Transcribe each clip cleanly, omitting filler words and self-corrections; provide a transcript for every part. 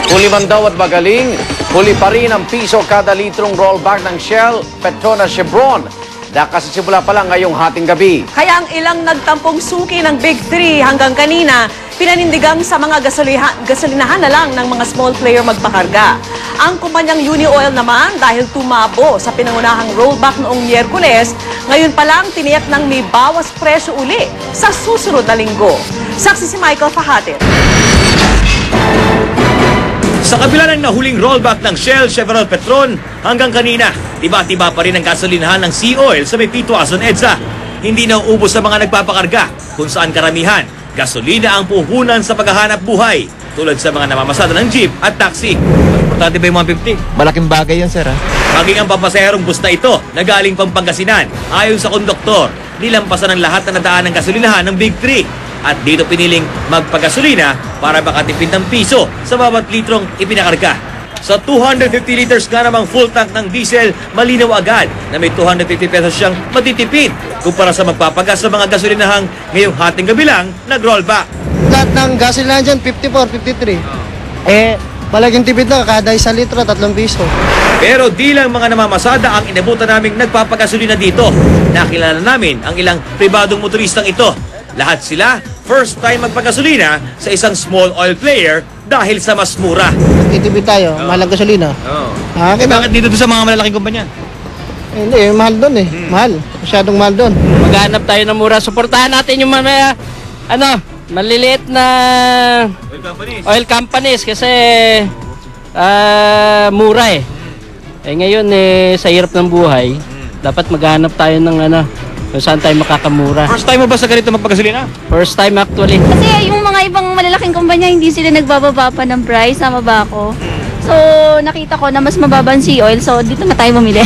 Huli man daw at magaling, huli pa rin ang piso kada litrong rollback ng Shell, Petronas, Chevron. Nakasisimula pa lang ngayong hating gabi. Kaya ang ilang nagtampong suki ng Big Three hanggang kanina, pinanindigang sa mga gasolinahan na lang ng mga small player magpakarga. Ang kumpanyang Unioil naman, dahil tumabo sa pinangunahang rollback noong Miyerkules, ngayon pa lang tiniyak ng may bawas presyo uli sa susunod na linggo. Saksi si Michael Fahatin. Sa kabila ng nahuling rollback ng Shell, Chevron, Petron, hanggang kanina, tiba-tiba pa rin ang gasolinahan ng Sea Oil sa may Pituason, EDSA. Hindi na uubos sa mga nagpapakarga, kung saan karamihan, gasolina ang puhunan sa paghahanap buhay, tulad sa mga namamasada ng jeep at taxi. Importante ba yung 150? Malaking bagay yan, sir, ha? Maging ang pampasaherong bus na ito na galing pang Pangasinan, ayon sa konduktor, nilampasan ang lahat na nadaan ng gasolinahan ng Big Three. At dito piniling magpagasolina para makatipid ng piso sa bawat litrong ipinakarga. Sa 250 liters nga namang full tank ng diesel, malinaw agad na may 250 pesos siyang matitipid kumpara sa magpapagas sa mga gasolinahang ngayong hating gabi lang nag-rollback. Lahat ng gasolina dyan, 54, 53. Malaking tipid na, kada 1 litro, 3 piso. Pero di lang mga namamasada ang inabutan naming nagpapagasolina dito. Nakilala namin ang ilang pribadong motoristang ito. Lahat sila, first time magpagasolina sa isang small oil player dahil sa mas mura. Itipid tayo, mahal ang gasolina. Bakit dito sa mga malalaking kumpanya? Hindi, mahal doon eh. Mahal. Masyadong mahal doon. Maghanap tayo ng mura. Suportahan natin yung mga, maliliit na oil companies kasi mura eh. Ngayon sa hirap ng buhay, dapat maghanap tayo ng kung saan tayo makakamura. First time mo ba sa ganito magpagasolina? First time actually. Kasi yung mga ibang malalaking kumpanya, hindi sila nagbababa pa ng price. Tama ba ako? So, nakita ko na mas mababa ang Sea Oil. So, dito na tayo bumili.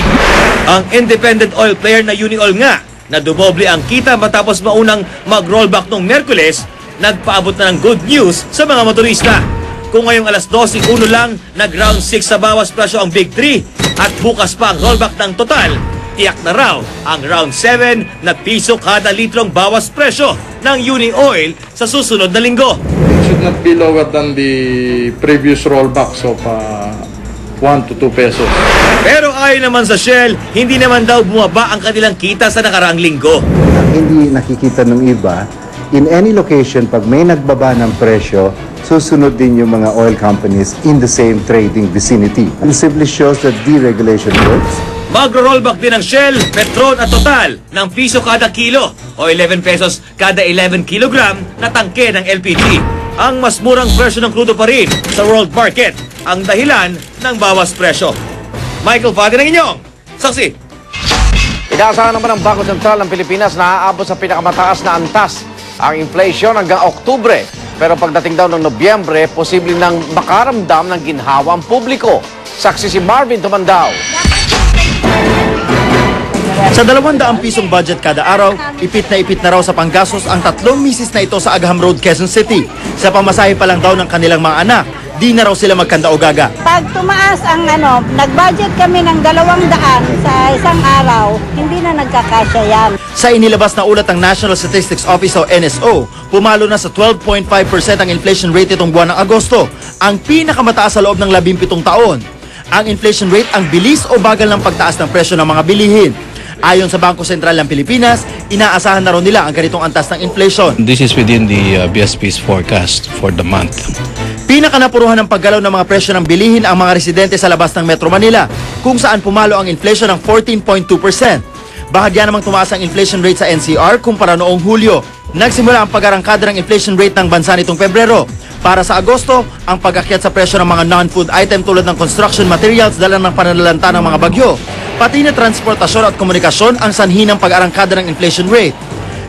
Ang independent oil player na Unioil nga, na dumoble ang kita matapos maunang mag-rollback noong Miyerkules, nagpaabot na ng good news sa mga motorista. Kung ngayong alas 12:01 lang, nag-round 6 sa bawas presyo ang Big 3 at bukas pa ang rollback ng total, tiyak na raw ang round 7 na piso kada litrong bawas presyo ng Unioil sa susunod na linggo. It should not be lower than the previous rollbacks of 1 to 2 pesos. Pero ayon naman sa Shell, hindi naman daw bumaba ang kanilang kita sa nakaraang linggo. Hindi nakikita ng iba, in any location, pag may nagbaba ng presyo, susunod din yung mga oil companies in the same trading vicinity. It simply shows that deregulation works. Magro-rollback din ng Shell, Petron at Total ng piso kada kilo o 11 pesos kada 11 kilogram na tangke ng LPG. Ang mas murang presyo ng crudo pa rin sa world market ang dahilan ng bawas presyo. Michael Faden ang inyong saksi. Inaasahan naman ng Bangko Sentral ng Pilipinas na aabot sa pinakamataas na antas ang inflation hanggang Oktubre. Pero pagdating daw ng Nobyembre, posibleng nang makaramdam ng ginhawa ang publiko. Saksi si Marvin Tumandao. Sa 200 pisong budget kada araw, ipit na raw sa panggastos ang 3 misis na ito sa Agham Road, Quezon City. Sa pamasahe pa lang daw ng kanilang mga anak, di na raw sila magkanda-o-gaga. Pag tumaas ang nag-budget kami ng 200 sa isang araw, hindi na nagkakasya yan. Sa inilabas na ulat ng National Statistics Office o NSO, pumalo na sa 12.5% ang inflation rate itong buwan ng Agosto, ang pinakamataas sa loob ng 17 taon. Ang inflation rate ang bilis o bagal ng pagtaas ng presyo ng mga bilihin. Ayon sa Bangko Sentral ng Pilipinas, inaasahan na rin nila ang ganitong antas ng inflation. This is within the BSP's forecast for the month. Pinakanapuruhan ng paggalaw ng mga presyo ng bilihin ang mga residente sa labas ng Metro Manila, kung saan pumalo ang inflation ng 14.2%. Bahagya namang tumaas ang inflation rate sa NCR kumpara noong Hulyo. Nagsimula ang pag-arangkada ng inflation rate ng bansa nitong Pebrero. Para sa Agosto, ang pag-akyat sa presyo ng mga non-food item tulad ng construction materials dala ng pananalanta ng mga bagyo. Pati na transportasyon at komunikasyon ang sanhi ng pag-arangkada ng inflation rate.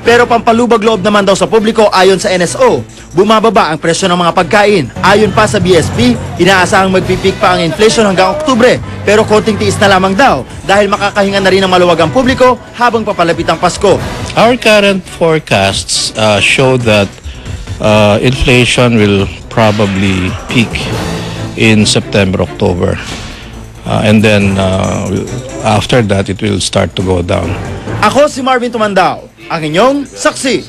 Pero pampalubag loob naman daw sa publiko ayon sa NSO, bumababa ang presyo ng mga pagkain. Ayon pa sa BSP, inaasahang magpipik pa ang inflation hanggang Oktubre, pero konting tiis na lamang daw dahil makakahinga na rin ng maluwag ang publiko habang papalapit ang Pasko. Our current forecasts show that inflation will probably peak in September, October. And then after that, it will start to go down. Ako si Marvin Tumandao, ang inyong saksi.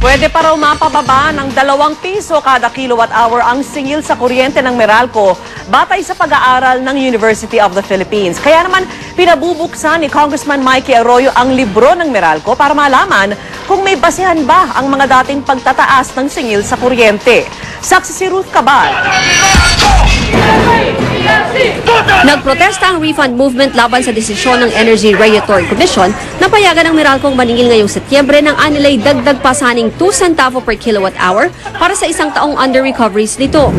Pwede pa raw mapababa ng 2 piso kada kilowatt hour ang singil sa kuryente ng Meralco batay sa pag-aaral ng University of the Philippines. Kaya naman pinabubuksan ni Congressman Mikey Arroyo ang libro ng Meralco para malaman kung may basehan ba ang mga dating pagtataas ng singil sa kuryente. Saksi si Ruth Cabal. Nagprotesta ang refund movement laban sa desisyon ng Energy Regulatory Commission na payagan ng Meralcong maningil ngayong Setyembre ng anilay dagdag pasaning 2 centavo per kilowatt hour para sa isang taong under-recoveries nito.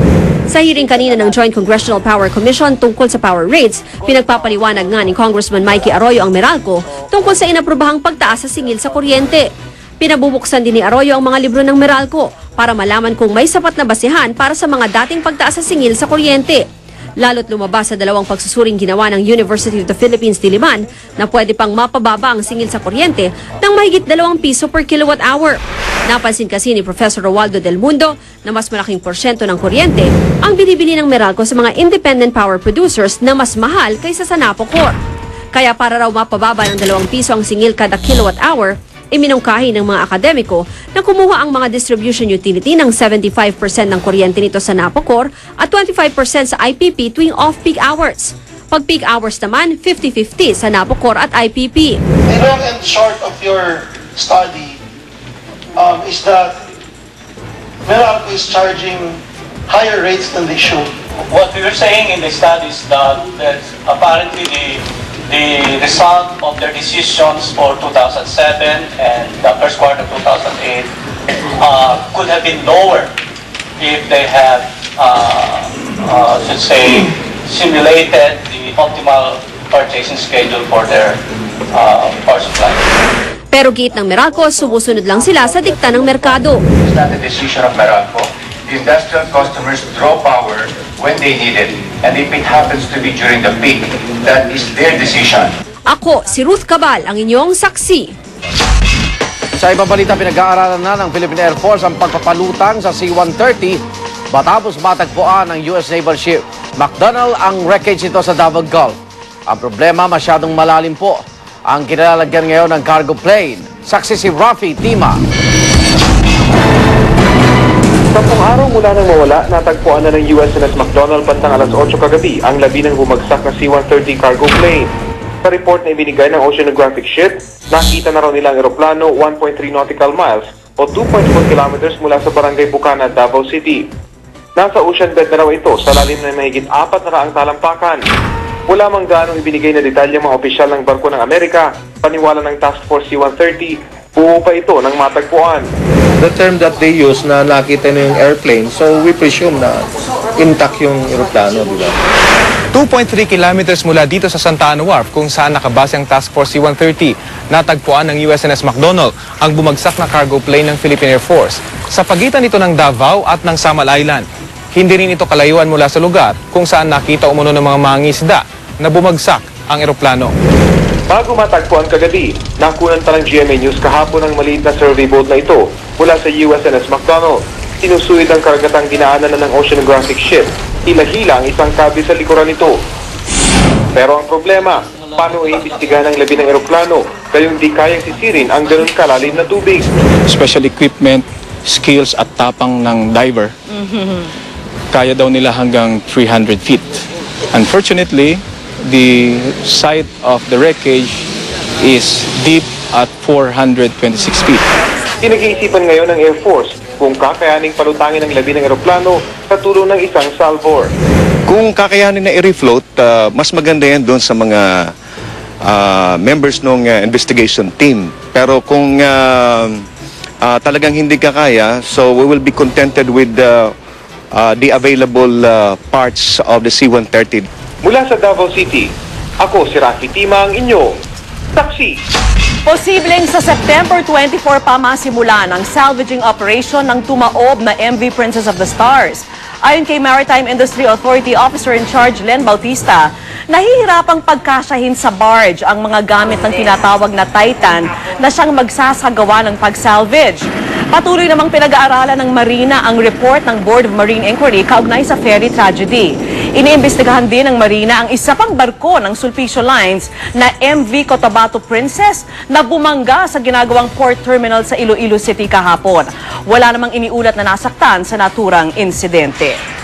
Sa hearing kanina ng Joint Congressional Power Commission tungkol sa power rates, pinagpapaliwanag nga ni Congressman Mikey Arroyo ang Meralco tungkol sa inaprobahang pagtaas sa singil sa kuryente. Pinabubuksan din ni Arroyo ang mga libro ng Meralco para malaman kung may sapat na basehan para sa mga dating pagtaas sa singil sa kuryente. Lalo't lumabas sa 2 pagsusuring ginawa ng University of the Philippines Diliman na pwede pang mapababa ang singil sa kuryente ng mahigit 2 piso per kilowatt hour. Napansin kasi ni Professor Roaldo Del Mundo na mas malaking porsyento ng kuryente ang binibili ng Meralco sa mga independent power producers na mas mahal kaysa sa Napocor. Kaya para raw mapababa ng 2 piso ang singil kada kilowatt hour, iminungkahi ng mga akademiko na kumuha ang mga distribution utility ng 75% ng kuryente nito sa Napocor at 25% sa IPP tuwing off-peak hours. Pag peak hours naman, 50-50 sa Napocor at IPP. The long and short of your study is that Meralco is charging higher rates than they should. What we were saying in the study is that apparently the result of their decisions for 2007 and the first quarter of 2008 could have been lower if they had, should say, simulated the optimal purchasing schedule for their power supply. Pero giit ng Meralco, sumusunod lang sila sa dikta ng merkado. It's not a decision of Meralco. The industrial customers draw power when they need it. And if it happens to be during the peak, that is their decision. Ako, si Ruth Cabal, ang inyong saksi. Sa ibang balita, pinag-aaralan na ng Philippine Air Force ang pagpapalutang sa C-130 matapos matagpuan ng US Naval Ship McDonald ang wreckage nito sa Davao Gulf. Ang problema, masyadong malalim po ang kinalalagyan ngayon ng cargo plane. Saksi si Rafi Tima. 10 araw mula nang mawala, natagpuan na ng USNS McDonald bandang alas 8 kagabi ang labi ng bumagsak na C-130 cargo plane. Sa report na ibinigay ng Oceanographic Ship, nakita na raw nilang eroplano 1.3 nautical miles o 2.4 kilometers mula sa barangay Bukana, Davao City. Nasa ocean bed na raw ito sa lalim ng mahigit 400 talampakan. Wala mang gaanong ibinigay na detalye mga opisyal ng barko ng Amerika, paniwala ng Task Force C-130, buo pa ito ng matagpuan. The term that they use na nakita na yung airplane, so we presume na intact yung eroplano, di ba? 2.3 kilometers mula dito sa Santa Ana Wharf kung saan nakabase ang Task Force C-130, natagpuan ng USNS McDonald ang bumagsak na cargo plane ng Philippine Air Force sa pagitan nito ng Davao at ng Samal Island. Hindi rin ito kalayuan mula sa lugar kung saan nakita umuno ng mga mangingisda na bumagsak ang eroplano. Bago matagpuan kagabi, nakunan pa ng GMA News kahapon ang maliit na survey boat na ito mula sa USNS McDonald. Sinusuid ang karagatang dinaanan na ng Oceanographic Ship. Hila-hila ang isang kabi sa likuran nito. Pero ang problema, paano iimbestigahan ang labi ng eroplano kayong di kayang sisirin ang ganun kalalim na tubig? Special equipment, skills at tapang ng diver. Kaya daw nila hanggang 300 feet. Unfortunately, the site of the wreckage is deep at 426 feet. Pinag-iisipan ngayon ng Air Force kung kakayaning palutangin ang labi ng eroplano sa tulong ng isang salvor. Kung kakayanin na i-refloat, mas maganda yan doon sa mga members ng investigation team. Pero kung talagang hindi kakaya, so we will be contented with the available parts of the C-130. Mula sa Davao City, ako si Rafi Tima, ang inyo saksi. Posibleng sa September 24 pa masimulan ang salvaging operation ng tumaob na MV Princess of the Stars. Ayon kay Maritime Industry Authority Officer in Charge Len Bautista, nahihirapang pagkasyahin sa barge ang mga gamit ng tinatawag na Titan na siyang magsasagawa ng pag-salvage. Patuloy namang pinag-aaralan ng Marina ang report ng Board of Marine Inquiry kaugnay sa ferry tragedy. Iniimbestigahan din ng Marina ang isa pang barko ng Sulpicio Lines na MV Cotabato Princess na bumangga sa ginagawang port terminal sa Iloilo City kahapon. Wala namang iniulat na nasaktan sa naturang insidente.